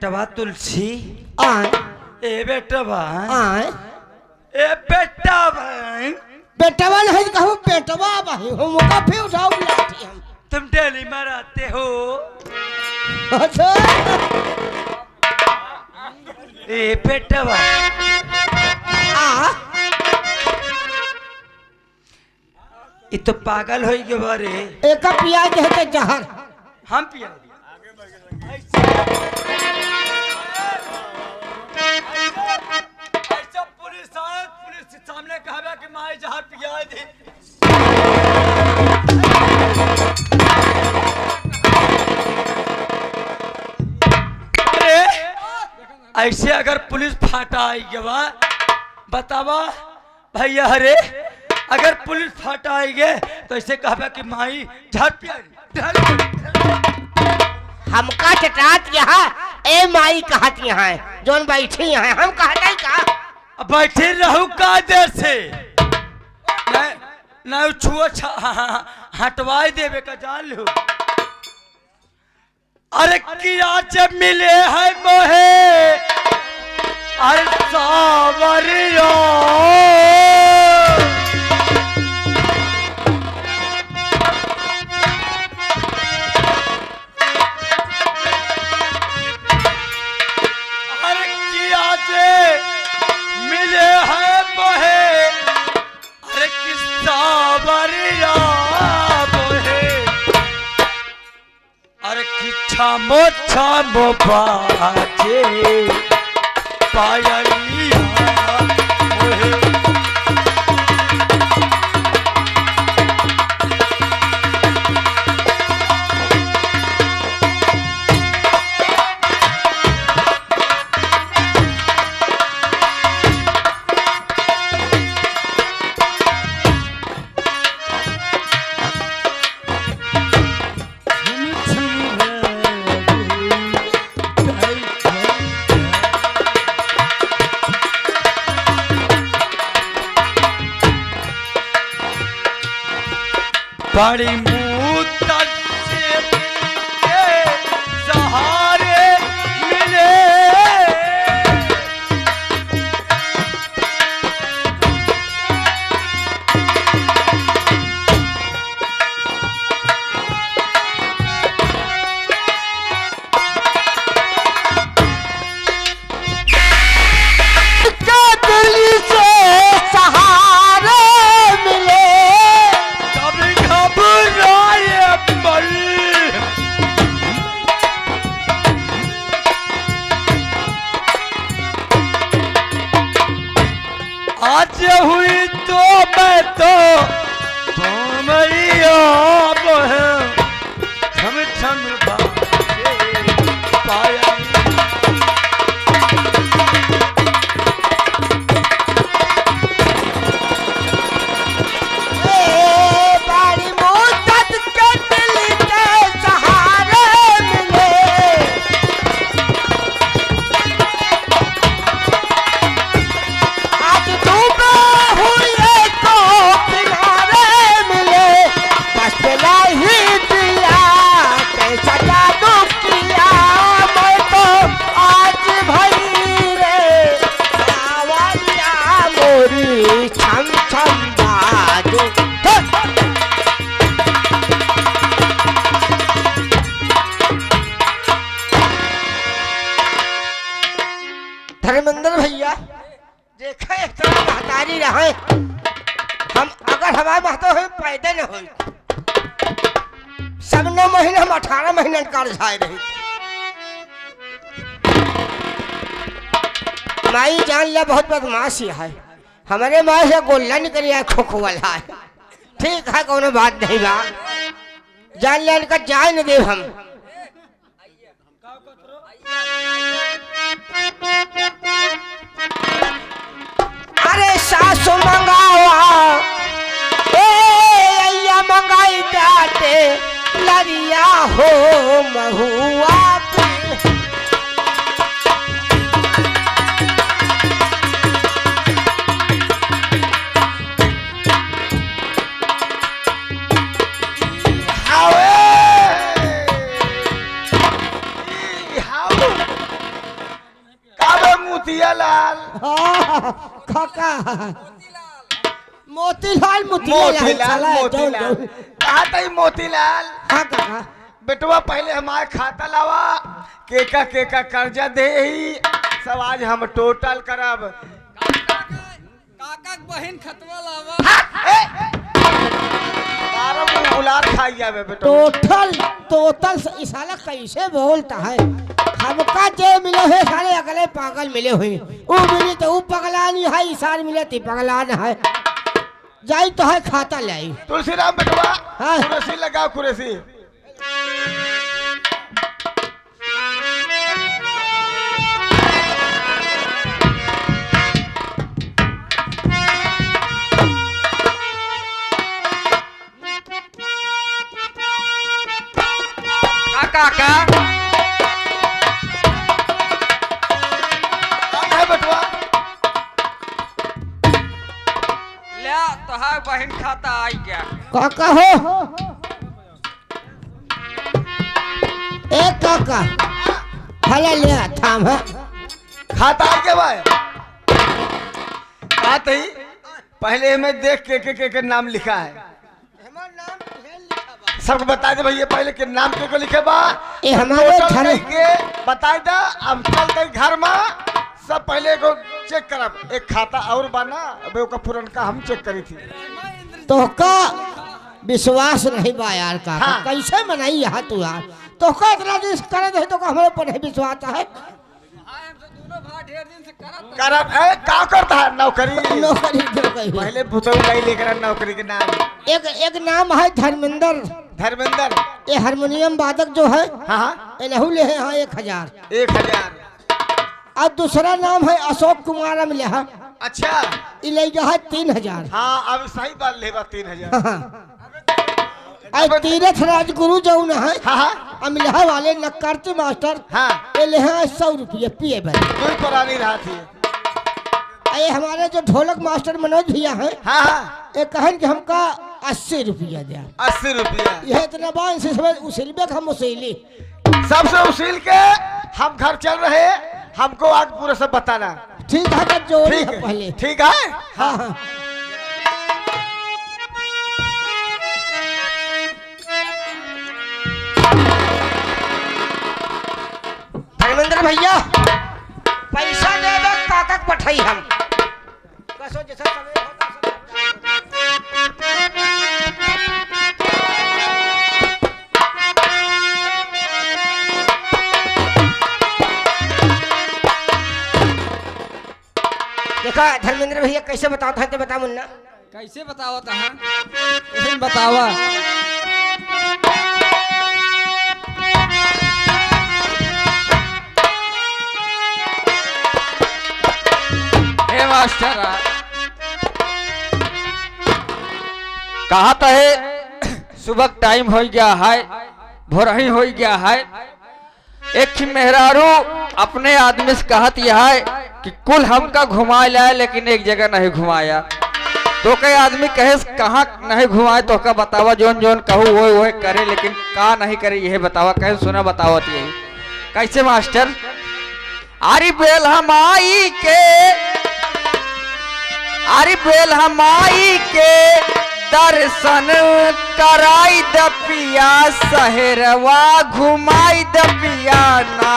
बेटवा तुलसी आए ए बेटवा आए ए बेटवा बेटवा नहीं कहूँ बेटवा भाई हम काफी उठाओ लाठी हम तुम डेली मराते हो अच्छा ए बेटवा आ ये तो पागल हो गए बारे एक पिया के है जहर हम पिया ऐसा पुलिस के सामने कहा कि माई जहर पिया थी अरे ऐसे अगर पुलिस फाटा आई गवा बतावा भैया हरे अगर पुलिस फाटा आई गए तो ऐसे कहा कि माई जहर पिया हमका चटात यहाँ ए माई कहत यहाँ है जोन बैठी यहाँ है हम कहता ही कहा अब बैठे रहू का देर से न छुआ हटवाई देवे का जान लो अरे किया जब मिले है मोहे अरे सावरिया छामो छामो बाजे पायलिया मोहे बड़ी मुद्दत से सहारे मिले आज हुई तो मैं तो तुम्हारी आप है छम छम बाजे पाया धर्मेंद्र भैया देखे महतारी रहे हम अगर हमारे महतो हुए पैदा न हो सब 9 महीने हम 18 महीने कर जाए रहे माई जान लिया बहुत बदमाशी है हमारे माँ से गोल्ला निकलिया खोखो वाला है ठीक है कोनो बात नहीं बा जान लिया इनका जाए न दे हम अरे सासु मंगावा ए मंगाई जाते लरिया हो महुआ मोतियालाल। हाँ, काका मोतीलाल मोतीलाल मोतीलाल कहा था मोतीलाल। हाँ काका बेटवा पहले हमारे खाता लावा, केका कर्जा दे ही सब आज हम टोटल करब। काका बहन खतवा लावा। उलार खाई जावे बेटा। टोटल इसाला कैसे बोलता है। हमका जे मिले है सारे अगले पागल मिले हुए। वो मिली तो वो पगलानी है, इसार मिले तो पगलान है। जाई तो है खाता ले आई। तुलसीराम बेटवा हाँ। कुर्सी लगाओ कुर्सी। काका है बेटवा ले तोहार बहन खाता आई गया। काका हो एक काका फला ले थाम है। खाता है के भाई बात ही पहले में देख के नाम लिखा है। सबको बता दे भैया पहले के नाम के लिखे बा। ये हमारे टोटल घर के बता दा। अब चल गई घर में सब पहले को चेक करब। एक खाता और बना अबे ओका पुरनका हम चेक करी थी। तो का विश्वास नहीं बा यार काका। हाँ। कैसे मनाई यहाँ तू यार। तो का इतना दिन से करे दे तो का हमारे पर नहीं विश्वास है। दोनों भाई ढेर दिन से करत करब ए का करता है नौकरी। नौकरी जो कही पहले भूतौ नहीं लेकर नौकरी के नाम। एक नाम है धर्मेंद्र। धर्मेंद्र ये हारमोनियम वादक जो है हाँ हाँ ये लहू ले हाँ 1000। 1000। और दूसरा नाम है अशोक कुमार मिले है अच्छा ये ले जा है 3000। हाँ अब सही बात लेबा 3000। और तीरथ राजगुरु जो न है हाँ हाँ अमिलहा वाले नक्कारती मास्टर हाँ ये ले हैं 100 रुपये पिए भाई। कोई पुरानी रहा थी। ये हमारे जो ढोलक मास्टर मनोज भैया हैं हाँ हाँ ये कहन कि हमका 80 रुपया दिया। 80 रुपया यह इतना बान से सब उसिलबे हम उसिली। सबसे उसील के हम घर चल रहे। हमको आज पूरा सब बताना। ठीक है तो जोड़ी ठीक है पहले। है ठीक है। हाँ हाँ धर्मेंद्र भैया पैसा दे दो काका के पठाई हम कसो जैसा सवेरे होता देखा धर्मेंद्र भैया कैसे बताओ था बता मुन्ना। कैसे बतावा तहां बतावा। हे मास्टर कहा तो है सुबह टाइम हो गया है, भोरही हो गया है। एक मेहरारू अपने आदमी से कहत यह है कि कुल हमका घुमा लाए लेकिन एक जगह नहीं घुमाया। तो कई आदमी कहे कहाँ नहीं घुमाए तो का बतावा जोन जोन कहू वो करे लेकिन का नहीं करे यह बतावा। कहे सुना बतावत यही कैसे मास्टर। अरे बेल हमाई के दर्शन कराई द पिया शहरवा घुमाई द पिया ना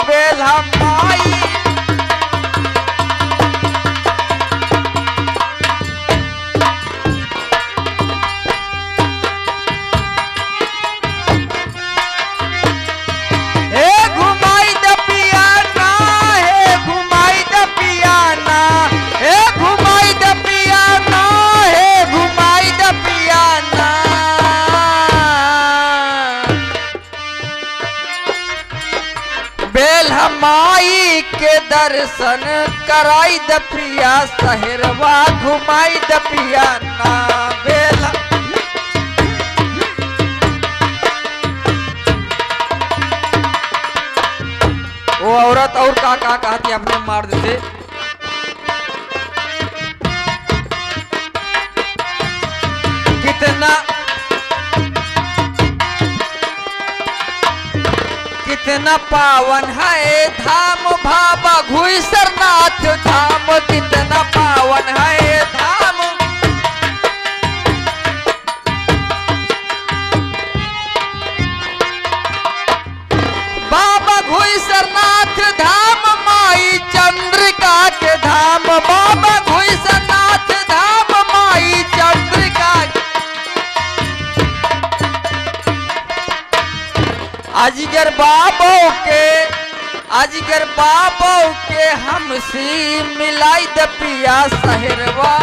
बेल हमाई। माई के दर्शन कराई द पिया शहरवा घुमाई द पिया ना बेला। वो औरत और का कहती अपने मर्द से कितना पावन है धाम भाबा घुईसर ना सरनाथ धाम कितना पावन है धाम। बाबा घुईसरनाथ धाम माई चंद्रिका के धाम। बाबा घुईसरनाथ धाम माई चंद्रिका के। अजगर बाबो के हमसी मिलाई द पिया सहरवा।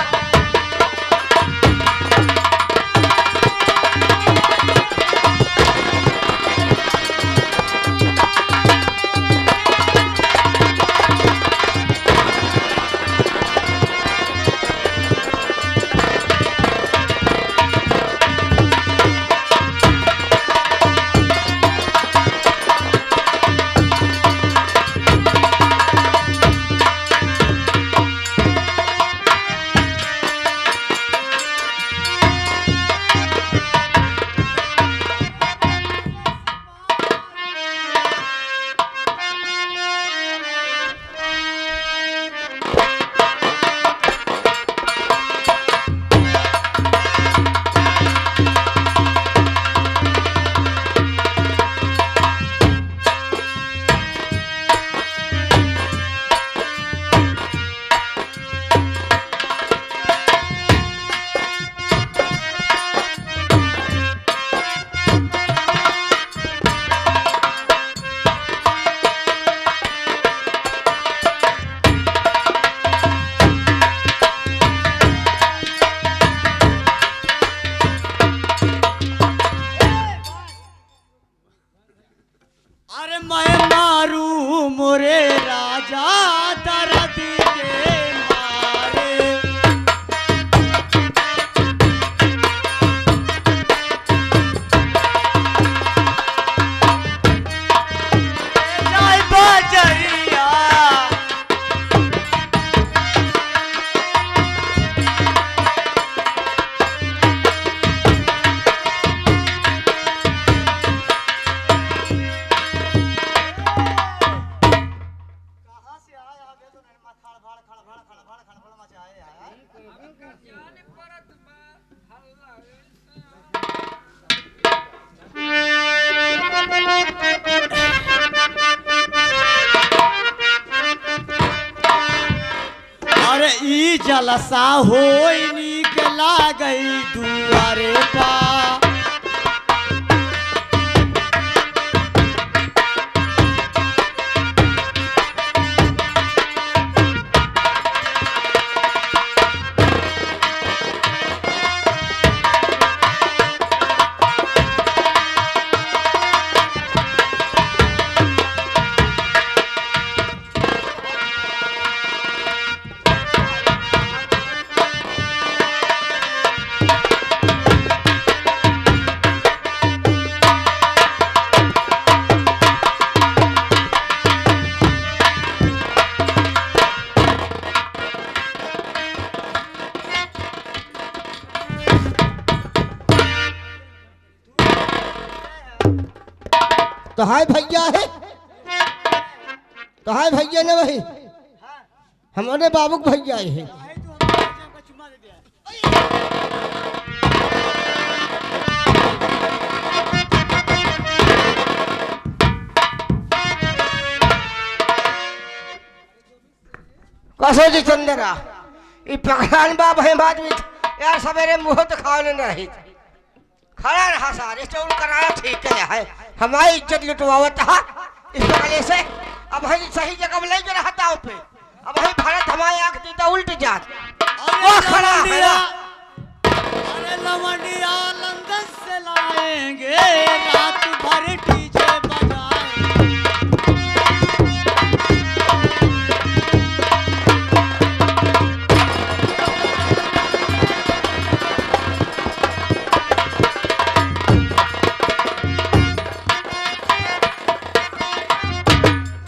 अरे मैं मारू मोरे राजा दर्द के मारे। जाए बजरिया अरे ई जलसा होई नीक लागई दुआरे पा। तो हाय भैया है, तो हाय भैया ने वही हमारे बाबू के भैया है। कसो जी चंदरा ये पकड़ान बाप है बाद में यार सवेरे मुंह तो खाने नहीं खड़ा रहा सारे चौल कराया ठीक है हमारी इज्जत लुटवावत था इस बगले से। अब हम सही जगह ले रहा था पे अब हम भारत हमारे आंख दी तो उल्ट जात वो खड़ा है ना। अरे लवंडिया लंदन से लाएंगे रात भर डीजे बजाएंगे।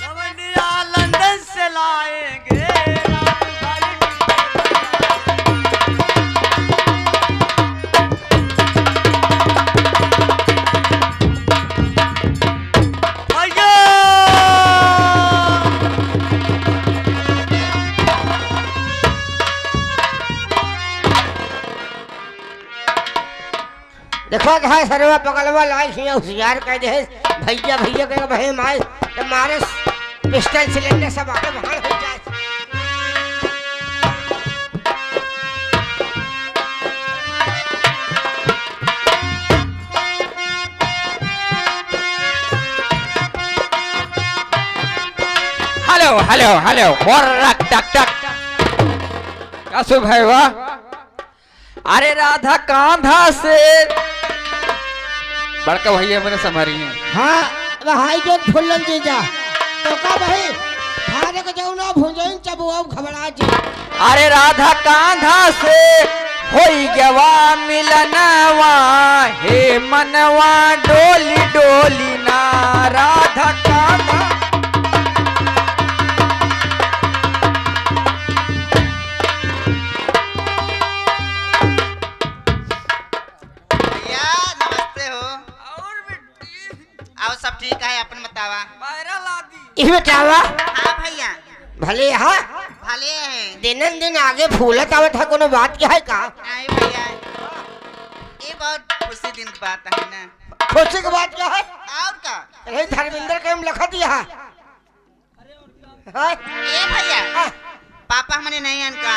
लवंडिया लंदन से लाएंगे रात भर डीजे बजाएंगे। देखो था सरवा पकड़वा लाए से होशियार कह दे भैया भैया के भाई माए मारे पिस्टल सिलेंडर सब आके बाहर हो जाए। हेलो हेलो हेलो और रख टक टक क्या शुभ है वाह। अरे राधा कांधा से बड़का भैया मैंने संभारी है। हाँ भाई जो फुल्लन जीजा तो का भाई खाने को जाऊ ना भूंजन चब वो घबरा जी। अरे राधा कांधा से होई गवा मिलनवा हे मनवा डोली डोली ना राधा कांधा। भैया नमस्ते हो। आओ सब ठीक है अपन बतावा। इसमें क्या हुआ हाँ भैया भले हाँ भले है। दिन दिन आगे फूलत आवत है कोनो बात क्या है का नहीं भैया ये बहुत खुशी दिन की बात है ना। खुशी की बात क्या है और का अरे धर्मेंद्र के हम लिखा दिया है हाँ? ये भैया हाँ, पापा हमने नहीं अनका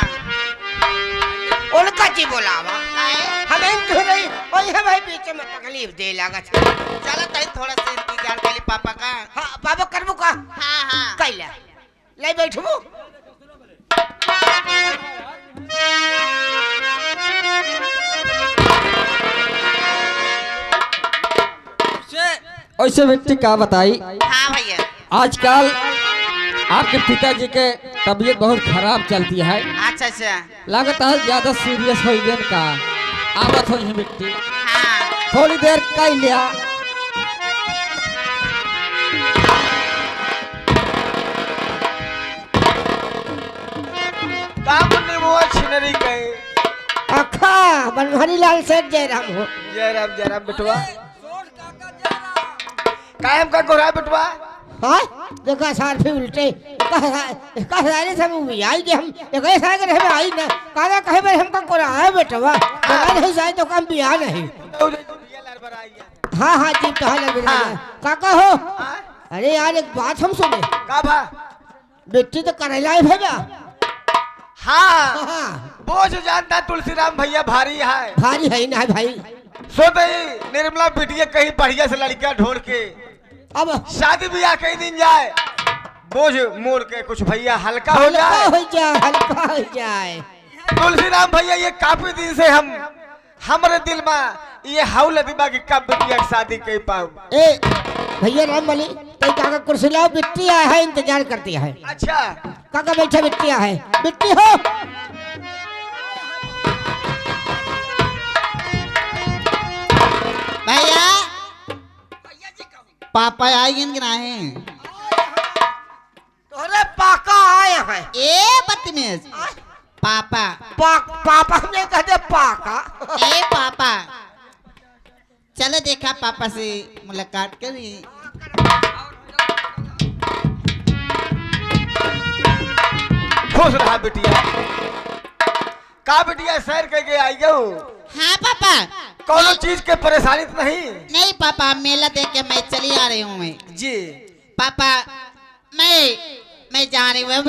उनका जी बोलावा काहे? हमें तो नहीं और ये भाई बीच में तकलीफ दे लागत है। चलो तई थोड़ा सा इंतजार कर ली पापा का। हाँ बाबा करबू का हाँ हाँ कैला ले बैठबू ऐसे व्यक्ति का बताई हाँ भैया आजकल आपके पिताजी के तबीयत बहुत खराब चलती है। अच्छा अच्छा लगता है ज्यादा सीरियस हो गए का आवत हो व्यक्ति हाँ थोड़ी देर कह लिया। काम ने वो छिनरी गए। अखा बनहरी लाल सेठ जयराम हो जय राम बेटवा कायम का गोरा बेटवा। हाँ देखा सार फिर उल्टे कह सारे सब भी आई कि हम एक ऐसा कर हमें आई ना काला कहे भाई हमका कोरा है बेटवा बना नहीं जाए तो काम बिया नहीं। हाँ हाँ जी तो हाल काका हो अरे यार एक बात हम सुने का भा बेटी तो करेला है भैया हाँ हाँ बोझ जानता तुलसीराम भैया भारी है। भारी है ना भाई सो दई निर्मला बिटिया कहीं बढ़िया से लड़कियां ढूंढ के अब शादी ब्याह कहीं दिन जाए बोझ मोड़ के कुछ भैया हल्का हो हल्का जाए। हो जाए हल्का हो जाए। तुलसीराम भैया ये काफी दिन से हमारे दिल में ये हाउ लदीबा की कब बिटिया की शादी कहीं पाऊ। ए भैया राम वाली तो काका कुर्सी लाओ बिट्टी आया है इंतजार करती है। अच्छा काका बैठा बिट्टी आया है बिट्टी हो भैया पापा आएंगे कि नहीं? तोरे पाका आए हैं ए बदतमीज पापा पापा हमने कहते पाका ए पापा चलो देखा पापा से मुलाकात करी। खुश रहा बिटिया का बिटिया सैर करके आई गयो। हाँ पापा कोनो चीज के परेशानी तो नहीं। नहीं पापा मेला देख के मैं चली आ रही हूँ मैं। जी पापा मैं जा रही हूँ अब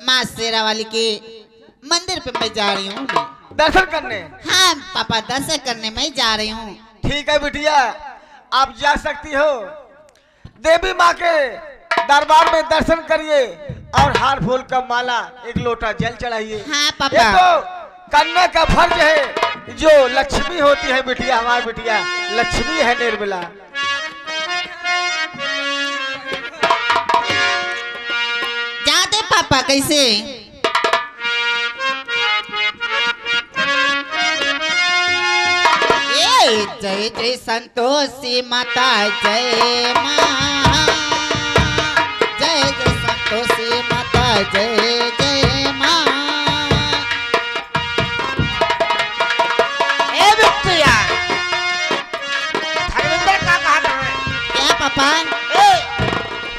माँ शेरा वाली के मंदिर पे मैं जा रही हूँ। दर्शन करने। हाँ पापा दर्शन करने मैं जा रही हूँ। ठीक है बिटिया आप जा सकती हो। देवी माँ के दरबार में दर्शन करिए और हार फूल का माला एक लोटा जल चढ़ाइए। हाँ ये पापा तो कन्या का फर्ज है जो लक्ष्मी होती है बिटिया हमारी बिटिया लक्ष्मी है निर्मला। जाते पापा कैसे ए जय जय संतोषी माता जय माँ जय जय संतोषी माता जय जय माँ। ए बिट्टिया धर्मेंद्र का कहा है क्या पापा ए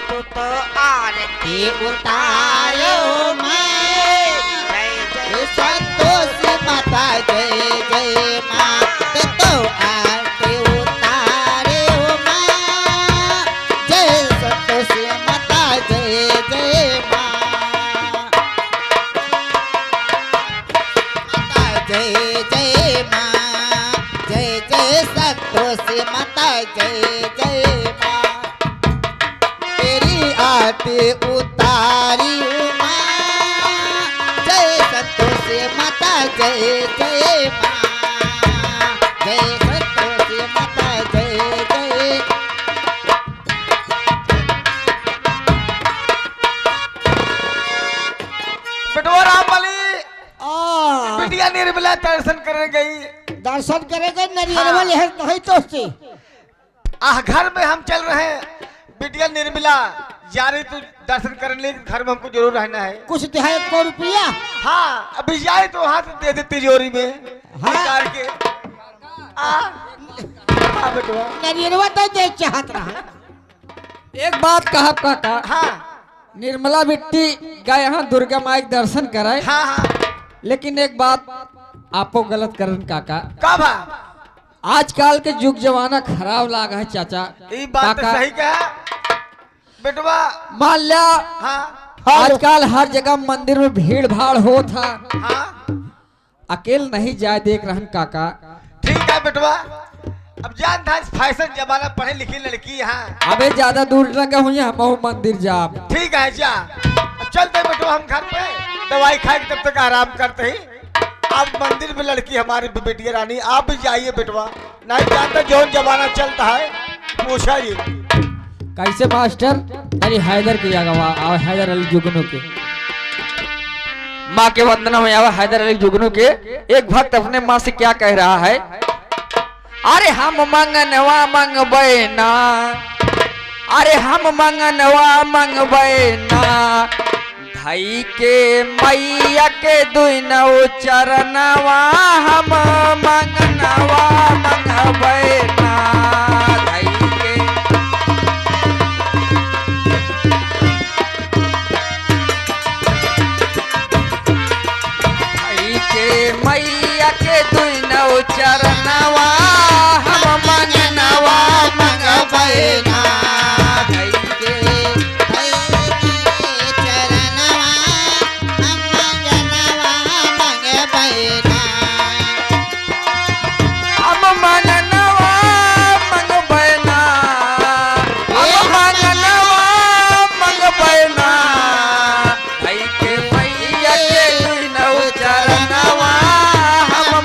तू तो आरती उतारो मैं जय जय संतोषी माता जय जय माँ तो आरती उतारे हो माँ जय संतोषी माता जय जय माँ माता जय जय माँ जय जय संतोषी माता जय जय माँ तेरी आरती उतारी हो माँ जय संतोषी माता जय जय माँ जय संतोषी माता जय जय बेटवा रामबली आ बिटिया निर्मला दर्शन करने गई। दर्शन करेंगे नरियर वाले है नहीं तो से घर में हम चल रहे हैं। बिटिया निर्मला जा रही तू दर्शन करने, लेकिन घर में हमको जरूर रहना है। कुछ दिहाई 1 रुपया हाँ अभी जाए तो हाथ दे दे तिजोरी में हाँ। निकाल के। हाँ बेटवा नरियरवा तो देख चाहत रहा। एक बात कहा काका, हाँ निर्मला बिट्टी गए यहाँ दुर्गा माई के दर्शन कराए, हाँ हाँ लेकिन एक बात आपको गलत करन काका। का भा आजकल के युग जमाना खराब लागा है चाचा। ये बात तो सही कहा बेटवा। मान लिया हाँ आजकल हर जगह मंदिर में भीड़ भाड़ हो था, हाँ अकेले नहीं जाए देख रहन काका। ठीक है बेटवा। अब जान था फैशन जमाना, पढ़े लिखी लड़की है। अबे ज्यादा दूर न गए हम मंदिर जाब। ठीक है जा, अब चलते बेटवा हम घर पे दवाई खाए तब तक आराम करते ही। आप मंदिर में लड़की हमारी बेटिया रानी, आप भी जाइए बेटवा। नहीं जानता जो जमाना चलता है पूछा जी। कैसे मास्टर? अरे हैदर के जगह और हैदर अली जुगनू के माँ के वंदना में आवा। हैदर अली जुगनू के एक भक्त अपने माँ से क्या कह रहा है? अरे हम मंगनवा मंगबे ना, अरे हम मंगनवा मंगबे ना, भाई के मैया के दुनौ चरणवा हम मंगनवा मंगबे ना, भाई के भाई के मैया के दुनौ चरणवा हम मंगनवा मंगबे ना, भाई के हम मंगनवा मंगबे ना, हम मंगनवा मंगबे ना, भाई के मैया के दुनौ चरणवा हम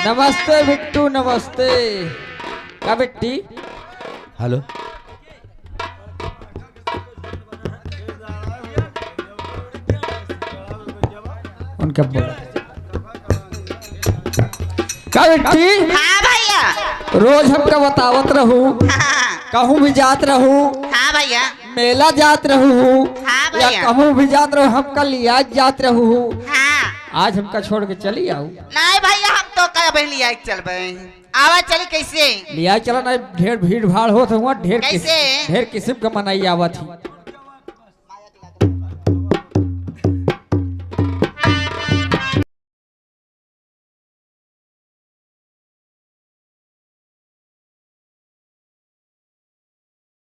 नमस्ते बिट्टू नमस्ते। क्या बिट्टी? हेलो उनका बोला क्या बिट्टी? हाँ भैया। रोज हमका बतावत रहू, हाँ कहूँ भी जात रहू, हाँ भैया। मेला जात रहू हाँ या भैया। कहूँ भी जात रहू, हमका लिया जात रहू। हाँ आज हमका छोड़ के चली आऊ। नहीं भैया, हम तो कह लिया चल आवा चली कैसे? लिया चला ना, ढेर भीड़ भाड़ होत हुआ, ढेर कैसे? ढेर किस्म का मनाई आवत थी।